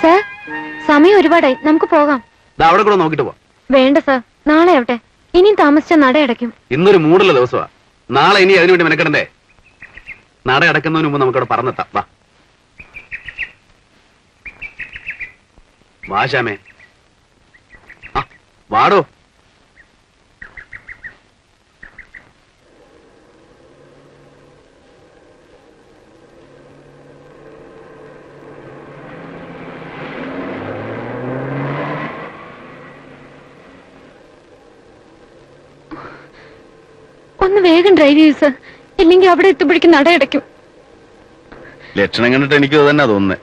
Sir, സമയം ഒരുപാടായി, നമുക്ക് പോകാം. അവിടെ കൂടെ നോക്കിട്ട് പോ. വേണ്ട സർ, നാളെ ആവട്ടെ. ഇനിയും താമസിച്ച നട അടയ്ക്കും. ഇന്നൊരു മൂടുള്ള ദിവസമാ. നാളെ ഇനി അതിനുവേണ്ടി മെനക്കെടണ്ടേ? നട അടക്കുന്നതിന് മുമ്പ് നമുക്കവിടെ പറഞ്ഞെത്താം. വാ വാ ശ്യാമേ, വാടോ. ഒന്ന് വേഗം ഡ്രൈവ് ചെയ്യൂ സർ, ഇല്ലെങ്കിൽ അവിടെ എത്തുമ്പോഴേക്കും നടയടയ്ക്കും. ലക്ഷണം കണ്ടിട്ട് എനിക്കും തന്നെ തോന്നുന്നേ.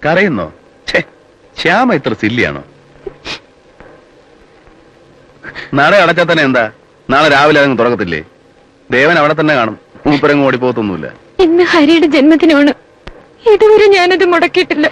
കരയുന്നോ? ശ്യാമ ഇത്ര സില്ലിയാണോ? നട അടച്ചാൽ തന്നെ എന്താ? നാളെ രാവിലെ അതങ്ങ് തുറക്കത്തില്ലേ? ദേവൻ അവിടെ തന്നെ കാണും. മൂപ്പരങ്ങ് ഓടിപ്പോത്തൊന്നുമില്ല. ഇന്ന് ഹരിയുടെ ജന്മദിനമാണ്. ഇതുവരെ ഞാനത് മുടക്കിയിട്ടില്ല.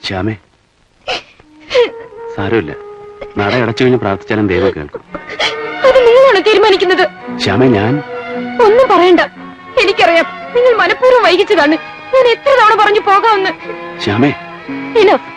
ശ്യാമേ, സാരമില്ല. നട അടച്ചു കഴിഞ്ഞ് പ്രാർത്ഥിച്ചാലും ദൈവം കേൾക്കും. അത് നിങ്ങളാണ് തീരുമാനിക്കുന്നത്. ശ്യാമേ, ഞാൻ ഒന്നും പറയണ്ട. എനിക്കറിയാം, നിങ്ങൾ മനഃപൂർവ്വം വൈകിച്ചതാണ്. ഞാൻ എത്ര തവണ പറഞ്ഞു പോകാമെന്ന്. ശ്യാമേ, ഇനഫ്.